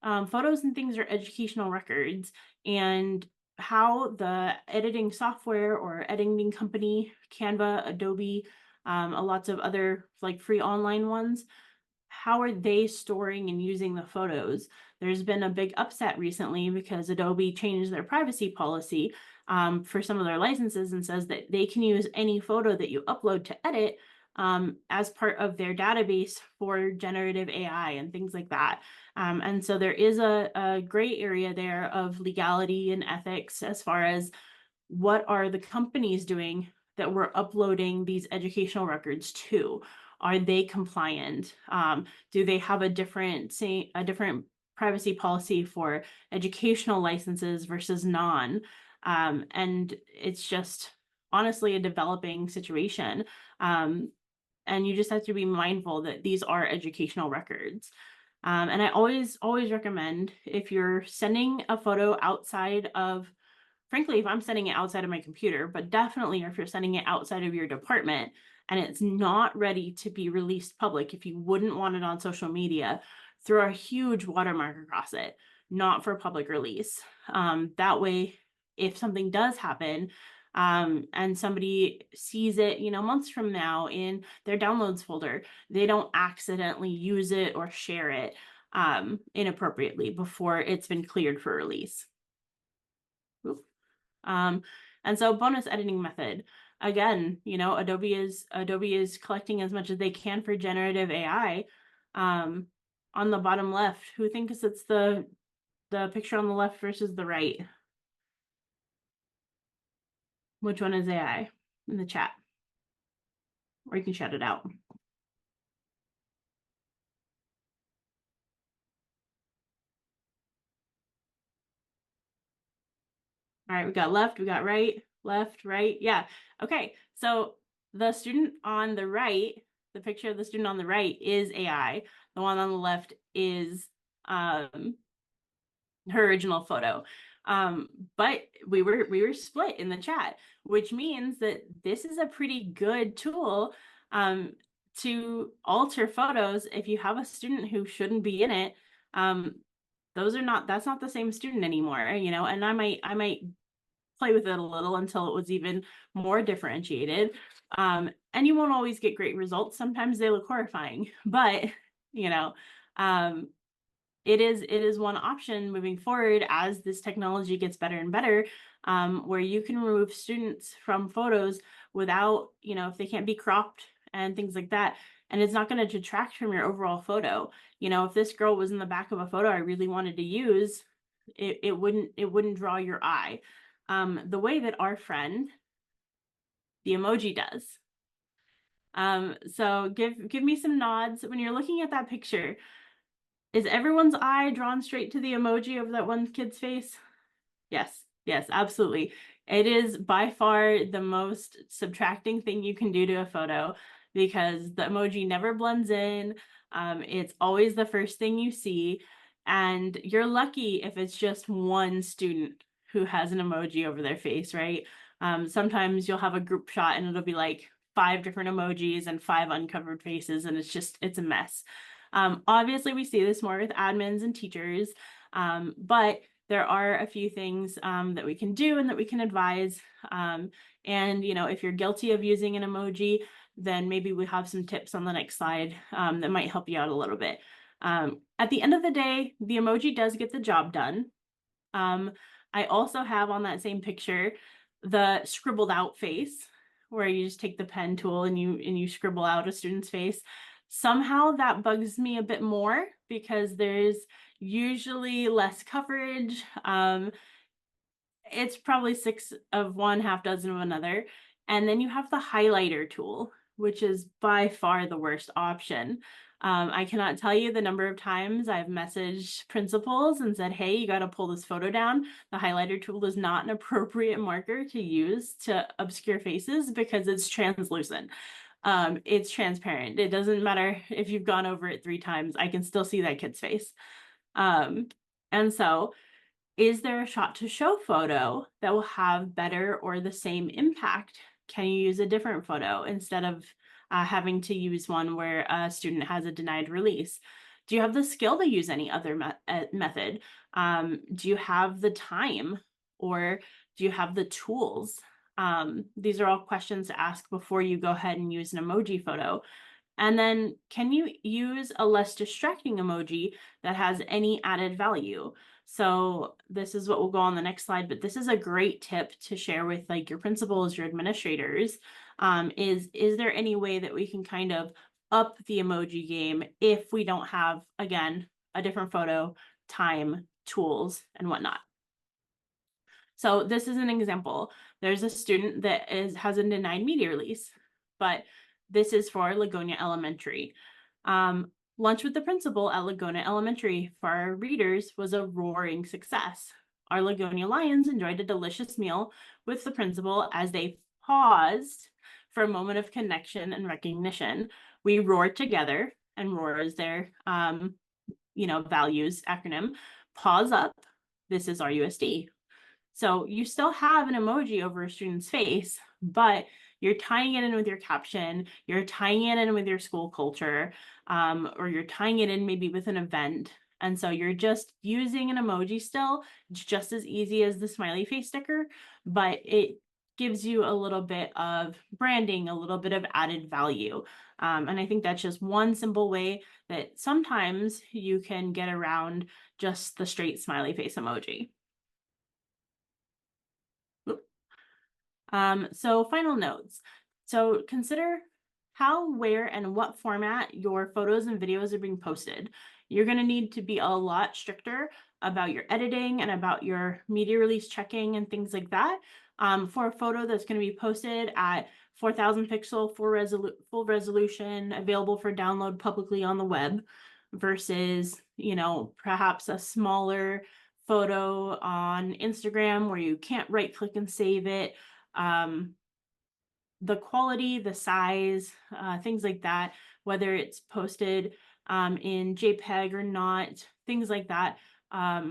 photos and things are educational records, and how the editing software or editing company, Canva, Adobe, lots of other like free online ones, how are they storing and using the photos? There's been a big upset recently because Adobe changed their privacy policy, for some of their licenses, and says that they can use any photo that you upload to edit, as part of their database for generative AI and things like that. And so there is a gray area there of legality and ethics as far as what are the companies doing that we're uploading these educational records to. Are they compliant? Do they have a different privacy policy for educational licenses versus non? And it's just honestly a developing situation. And you just have to be mindful that these are educational records. And I always recommend, if you're sending a photo outside of, frankly, if I'm sending it outside of my computer, but definitely if you're sending it outside of your department and it's not ready to be released public, if you wouldn't want it on social media, throw a huge watermark across it, not for public release. That way, if something does happen, and somebody sees it, months from now in their downloads folder, they don't accidentally use it or share it inappropriately before it's been cleared for release. Oof. And so bonus editing method. Again, Adobe is collecting as much as they can for generative AI. On the bottom left, who thinks it's the picture on the left versus the right? Which one is AI in the chat? Or you can shout it out. All right, we got left, we got right, left, right. Yeah. Okay. So the student on the right, the picture of the student on the right is AI. The one on the left is her original photo. But we were split in the chat, which means that this is a pretty good tool to alter photos. If you have a student who shouldn't be in it, that's not the same student anymore, and I might play with it a little until it was even more differentiated. And you won't always get great results. Sometimes they look horrifying, but it is one option moving forward as this technology gets better and better, where you can remove students from photos without, if they can't be cropped and things like that. And it's not going to detract from your overall photo. If this girl was in the back of a photo I really wanted to use, it wouldn't draw your eye. The way that our friend, the emoji, does. So give me some nods when you're looking at that picture. Is everyone's eye drawn straight to the emoji of that one kid's face? Yes, absolutely. It is by far the most subtracting thing you can do to a photo because the emoji never blends in. It's always the first thing you see, and you're lucky if it's just one student who has an emoji over their face, right? Sometimes you'll have a group shot and it'll be like 5 different emojis and 5 uncovered faces, and it's a mess. Obviously, we see this more with admins and teachers, but there are a few things that we can do and that we can advise. And, if you're guilty of using an emoji, then maybe we have some tips on the next slide that might help you out a little bit. At the end of the day, the emoji does get the job done. I also have on that same picture the scribbled out face, where you just take the pen tool and you scribble out a student's face. Somehow that bugs me a bit more because there's usually less coverage. It's probably 6 of one, half dozen of another. And then you have the highlighter tool, which is by far the worst option. I cannot tell you the number of times I've messaged principals and said, hey, you got to pull this photo down. The highlighter tool is not an appropriate marker to use to obscure faces because it's translucent. It's transparent. It doesn't matter if you've gone over it 3 times, I can still see that kid's face. And so is there a shot to show photo that will have better or the same impact? Can you use a different photo instead of having to use one where a student has a denied release? Do you have the skill to use any other method? Do you have the time, or do you have the tools? These are all questions to ask before you go ahead and use an emoji photo. And then, can you use a less distracting emoji that has any added value? So this is what will go on the next slide, but this is a great tip to share with like your principals, your administrators. Is there any way that we can kind of up the emoji game if we don't have, again, a different photo, time, tools, and whatnot? So this is an example. There's a student that has a denied media release, but this is for Lagonia Elementary. Lunch with the principal at Lagonia Elementary for our readers was a roaring success. Our Lagonia Lions enjoyed a delicious meal with the principal as they paused for a moment of connection and recognition. We roared together, and roar is their values acronym. Pause up. This is our USD. So you still have an emoji over a student's face, but you're tying it in with your caption, you're tying it in with your school culture, or you're tying it in maybe with an event. And so you're just using an emoji still. It's just as easy as the smiley face sticker, but it gives you a little bit of branding, a little bit of added value. And I think that's just one simple way that sometimes you can get around just the straight smiley face emoji. So final notes. So consider how, where, and what format your photos and videos are being posted. You're going to need to be a lot stricter about your editing and about your media release checking and things like that. For a photo that's going to be posted at 4,000 pixel full resolution, available for download publicly on the web, versus, perhaps a smaller photo on Instagram where you can't right click and save it. The quality, the size, things like that, whether it's posted in JPEG or not, things like that,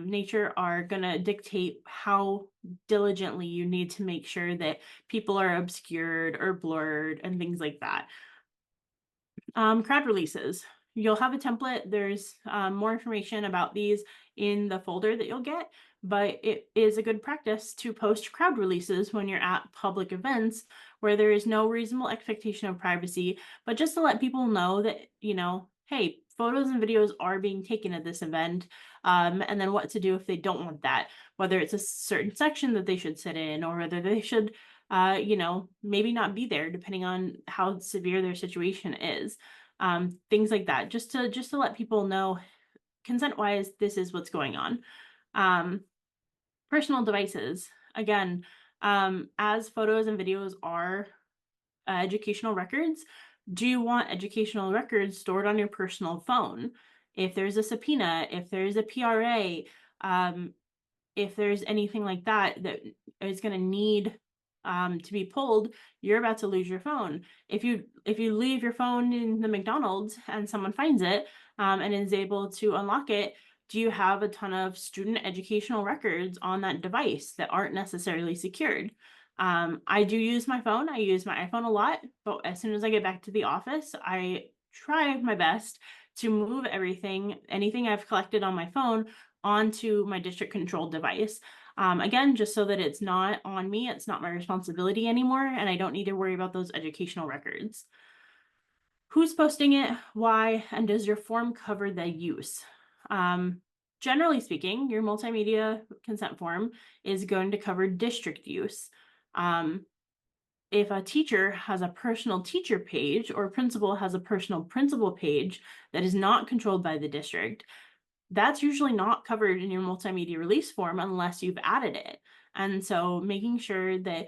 nature are going to dictate how diligently you need to make sure that people are obscured or blurred and things like that. Crowd releases. You'll have a template. There's more information about these in the folder that you'll get, but it is a good practice to post crowd releases when you're at public events where there is no reasonable expectation of privacy, but just to let people know that, hey, photos and videos are being taken at this event, and then what to do if they don't want that, whether it's a certain section that they should sit in or whether they should maybe not be there depending on how severe their situation is. Things like that, just to let people know consent wise, this is what's going on. Personal devices, again, as photos and videos are educational records, do you want educational records stored on your personal phone? If there's a subpoena, if there's a PRA, if there's anything like that that is going to need to be pulled, you're about to lose your phone. If you leave your phone in the McDonald's and someone finds it and is able to unlock it, do you have a ton of student educational records on that device that aren't necessarily secured? I do use my phone. I use my iPhone a lot, but as soon as I get back to the office, I try my best to move anything I've collected on my phone onto my district controlled device. Again, just so that it's not on me, it's not my responsibility anymore, and I don't need to worry about those educational records. Who's posting it, why, and does your form cover the use? Generally speaking, your multimedia consent form is going to cover district use. If a teacher has a personal teacher page or principal has a personal principal page that is not controlled by the district, that's usually not covered in your multimedia release form unless you've added it. And so making sure that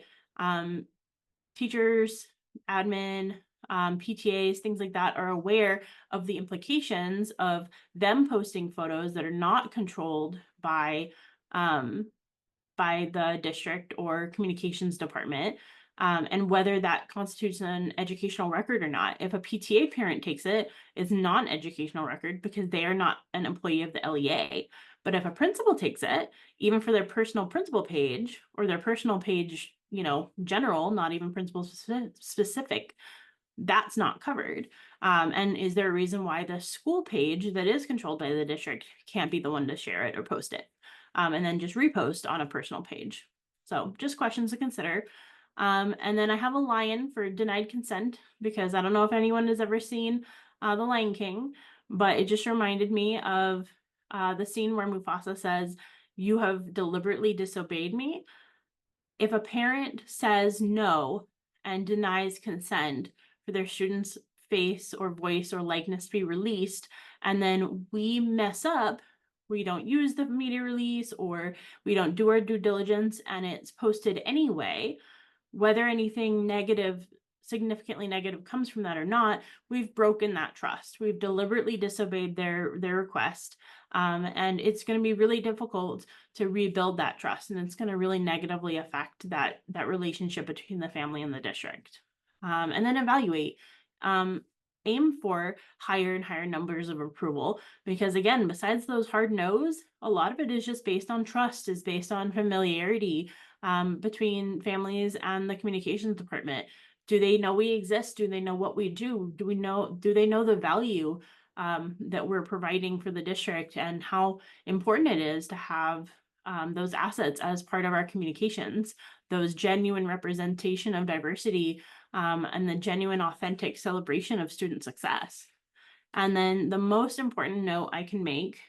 teachers, admin, PTAs, things like that are aware of the implications of them posting photos that are not controlled by the district or communications department. and whether that constitutes an educational record or not. If a PTA parent takes it, it's not an educational record because they are not an employee of the LEA. But if a principal takes it, even for their personal principal page or their personal page, general, not even principal specific, that's not covered. And is there a reason why the school page that is controlled by the district can't be the one to share it or post it? And then just repost on a personal page. So just questions to consider. And then I have a lion for denied consent because I don't know if anyone has ever seen The Lion King, but it just reminded me of the scene where Mufasa says, "You have deliberately disobeyed me." If a parent says no and denies consent for their student's face or voice or likeness to be released, and then we mess up, we don't use the media release or we don't do our due diligence and it's posted anyway, whether anything negative, significantly negative comes from that or not, we've broken that trust. We've deliberately disobeyed their request. And it's going to be really difficult to rebuild that trust. And it's going to really negatively affect that relationship between the family and the district. And then evaluate. Aim for higher and higher numbers of approval because again, besides those hard no's, a lot of it is just based on trust, is based on familiarity between families and the communications department. Do they know we exist? Do they know what we do? Do they know the value that we're providing for the district and how important it is to have those assets as part of our communications, those genuine representation of diversity and the genuine, authentic celebration of student success. And then the most important note I can make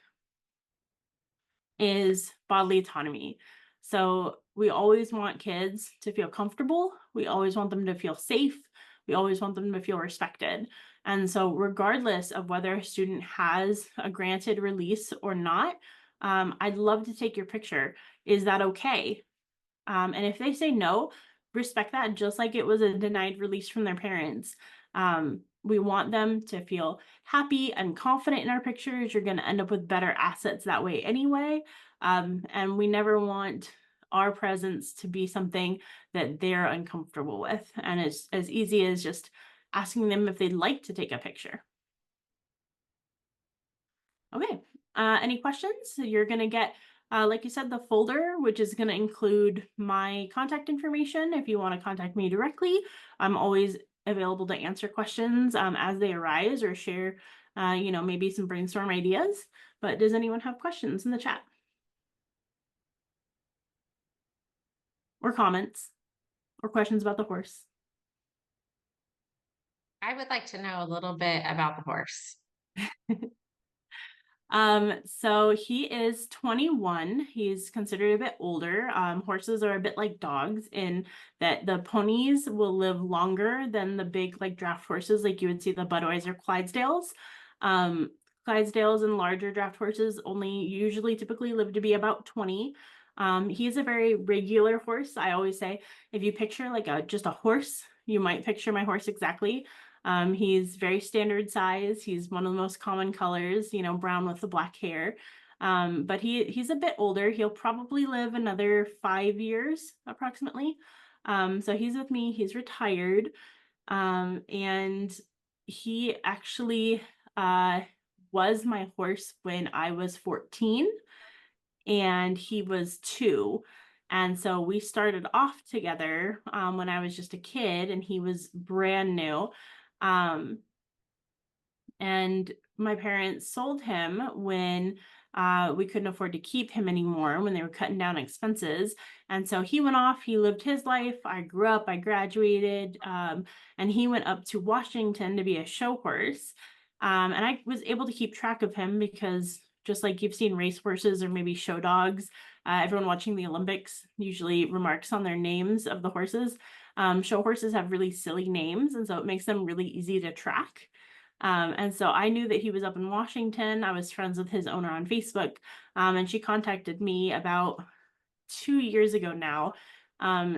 is bodily autonomy. So we always want kids to feel comfortable. We always want them to feel safe. We always want them to feel respected. And so regardless of whether a student has a granted release or not, I'd love to take your picture. Is that okay? And if they say no, respect that just like it was a denied release from their parents. We want them to feel happy and confident in our pictures. You're going to end up with better assets that way anyway. And we never want our presence to be something that they're uncomfortable with. And it's as easy as just asking them if they'd like to take a picture. Okay, any questions? You're going to get like you said, the folder, which is going to include my contact information. If you want to contact me directly, I'm always available to answer questions as they arise or share, maybe some brainstorm ideas. But does anyone have questions in the chat? Or comments? Or questions about the horse? I would like to know a little bit about the horse. So he is 21. He's considered a bit older. Horses are a bit like dogs in that the ponies will live longer than the big like draft horses, like you would see the Budweiser Clydesdales. Clydesdales and larger draft horses only usually typically live to be about 20. He's a very regular horse. I always say, if you picture like just a horse, you might picture my horse exactly. He's very standard size. He's one of the most common colors, brown with the black hair. But he's a bit older. He'll probably live another 5 years approximately. So he's with me. He's retired. And he actually was my horse when I was 14 and he was 2. And so we started off together when I was just a kid and he was brand new. And my parents sold him when we couldn't afford to keep him anymore, when they were cutting down expenses. And so he went off, he lived his life. I grew up, I graduated, and he went up to Washington to be a show horse. And I was able to keep track of him because just like you've seen race horses or maybe show dogs, everyone watching the Olympics usually remarks on their names of the horses. Show horses have really silly names, and so it makes them really easy to track. And so I knew that he was up in Washington. I was friends with his owner on Facebook, and she contacted me about 2 years ago now,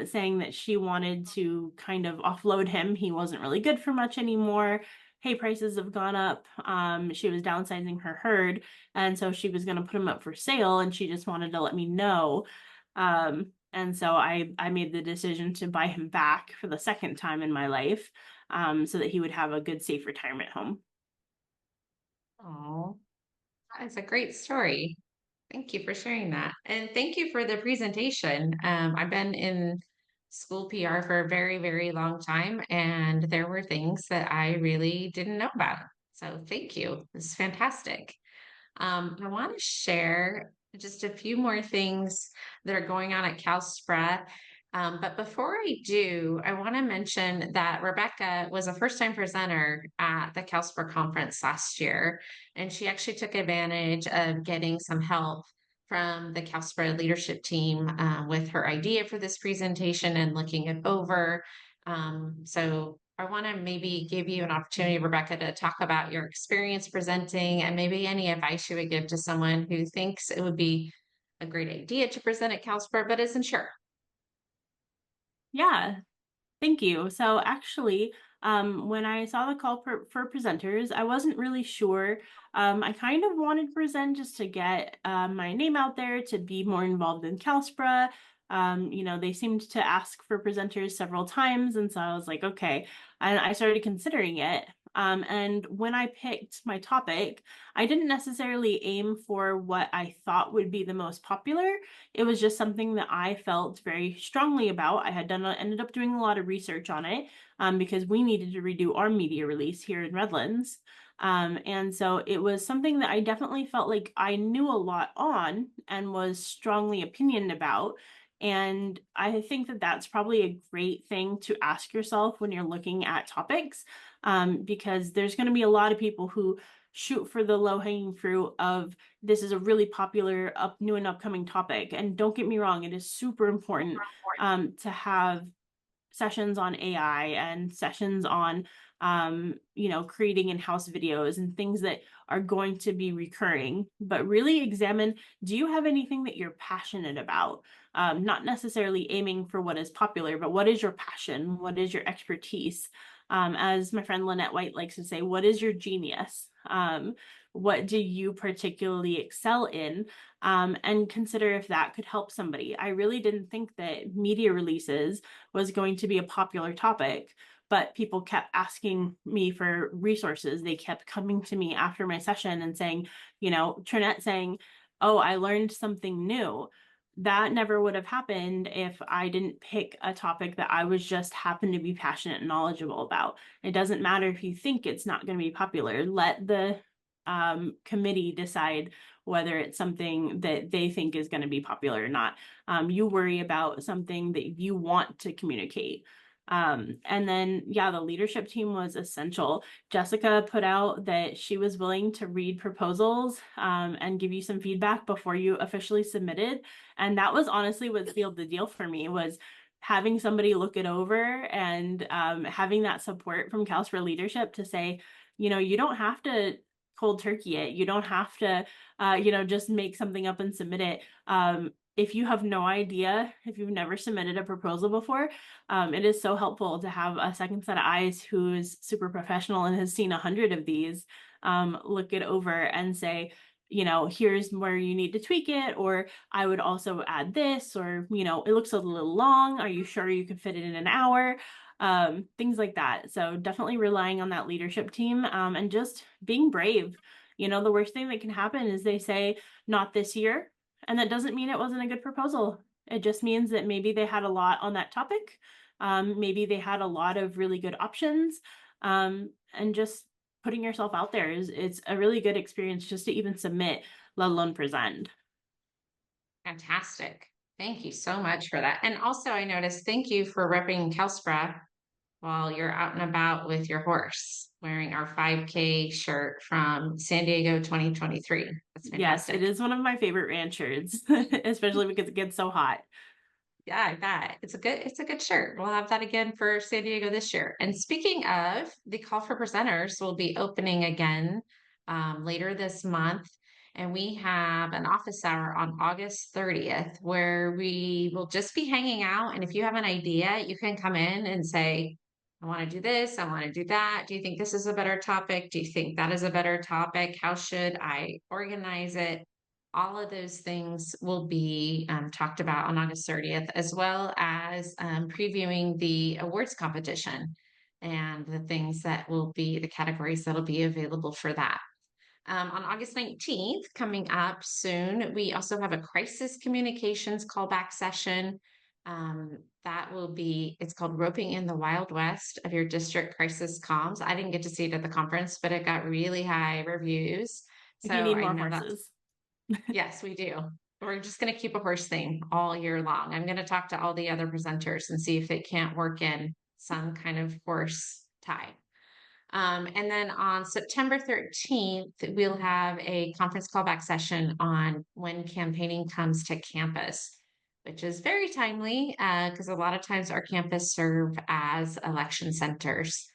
saying that she wanted to kind of offload him. He wasn't really good for much anymore. Hay prices have gone up. She was downsizing her herd, and so she was going to put him up for sale, and she just wanted to let me know. And so I made the decision to buy him back for the second time in my life, so that he would have a good, safe retirement home. Oh, that is a great story. Thank you for sharing that. And thank you for the presentation. I've been in school PR for a very, very long time, and there were things that I really didn't know about. So thank you. It's fantastic. I want to share just a few more things that are going on at CalSPRA. But before I do, I want to mention that Rebecca was a first time presenter at the CalSPRA conference last year, and she actually took advantage of getting some help from the CalSPRA leadership team with her idea for this presentation and looking it over. So I want to maybe give you an opportunity, Rebecca, to talk about your experience presenting and maybe any advice you would give to someone who thinks it would be a great idea to present at CalSPRA but isn't sure. Yeah, thank you. So actually, when I saw the call for presenters, I wasn't really sure. I kind of wanted to present just to get my name out there, to be more involved in CalSPRA. They seemed to ask for presenters several times, and so I was like, okay. And I started considering it. And when I picked my topic, I didn't necessarily aim for what I thought would be the most popular. It was just something that I felt very strongly about. I had ended up doing a lot of research on it, because we needed to redo our media release here in Redlands. And so it was something that I definitely felt like I knew a lot on and was strongly opinioned about. And I think that that's probably a great thing to ask yourself when you're looking at topics, because there's going to be a lot of people who shoot for the low hanging fruit of, this is a really popular new and upcoming topic. And don't get me wrong, it is super important to have sessions on AI and sessions on creating in-house videos and things that are going to be recurring. But really examine, do you have anything that you're passionate about? Not necessarily aiming for what is popular, but what is your passion? What is your expertise? As my friend Lynette White likes to say, what is your genius? What do you particularly excel in? And consider if that could help somebody. I really didn't think that media releases was going to be a popular topic, but people kept asking me for resources. They kept coming to me after my session and saying, Trinette saying, oh, I learned something new. That never would have happened if I didn't pick a topic that I was just happened to be passionate and knowledgeable about. It doesn't matter if you think it's not going to be popular. Let the committee decide whether it's something that they think is going to be popular or not. You worry about something that you want to communicate. And then, yeah, the leadership team was essential. Jessica put out that she was willing to read proposals and give you some feedback before you officially submitted. And that was honestly what sealed the deal for me, was having somebody look it over and having that support from CalSPRA leadership to say, you don't have to cold turkey it. You don't have to, just make something up and submit it. If you have no idea, if you've never submitted a proposal before, it is so helpful to have a second set of eyes who's super professional and has seen 100 of these, look it over and say, here's where you need to tweak it, or I would also add this, or, it looks a little long. Are you sure you could fit it in an hour? Things like that. So definitely relying on that leadership team, and just being brave. The worst thing that can happen is they say, not this year. And that doesn't mean it wasn't a good proposal. It just means that maybe they had a lot on that topic. Maybe they had a lot of really good options. And just putting yourself out there it's a really good experience just to even submit, let alone present. Fantastic. Thank you so much for that. And also, I noticed, thank you for repping CalSPRA while you're out and about with your horse, wearing our 5K shirt from San Diego 2023. That's Yes, it fantastic. is one of my favorite ranch shirts, especially because it gets so hot. Yeah, I bet. It's a good shirt. We'll have that again for San Diego this year. And speaking of, the call for presenters will be opening again later this month. And we have an office hour on August 30th where we will just be hanging out. And if you have an idea, you can come in and say, I want to do this, I want to do that. Do you think this is a better topic? Do you think that is a better topic? How should I organize it? All of those things will be talked about on August 30th, as well as previewing the awards competition and the things that will be the categories that'll be available for that. On August 19th, coming up soon, we also have a crisis communications callback session. That will be, it's called Roping in the Wild West of Your District Crisis Comms. I didn't get to see it at the conference, but it got really high reviews. If So you need I more know that's, horses. yes, we do. We're just going to keep a horse theme all year long. I'm going to talk to all the other presenters and see if they can't work in some kind of horse tie. And then on September 13th, we'll have a conference callback session on when campaigning comes to campus, which is very timely because a lot of times our campus serve as election centers.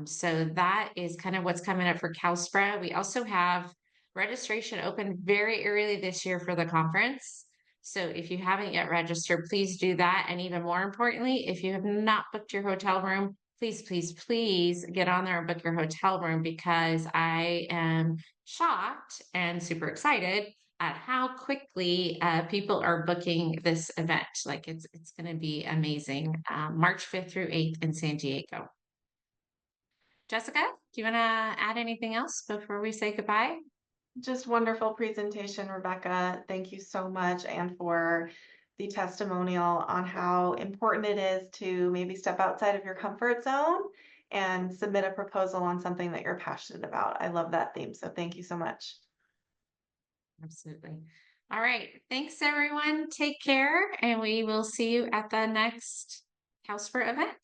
So that is kind of what's coming up for CalSPRA. We also have registration open very early this year for the conference. So if you haven't yet registered, please do that. And even more importantly, if you have not booked your hotel room, please, please, please get on there and book your hotel room because I am shocked and super excited at how quickly people are booking this event. Like it's going to be amazing. March 5th through 8th in San Diego. Jessica, do you want to add anything else before we say goodbye? Just wonderful presentation, Rebecca. Thank you so much, and for the testimonial on how important it is to maybe step outside of your comfort zone and submit a proposal on something that you're passionate about. I love that theme, so thank you so much. Absolutely. All right. Thanks, everyone. Take care, and we will see you at the next House for event.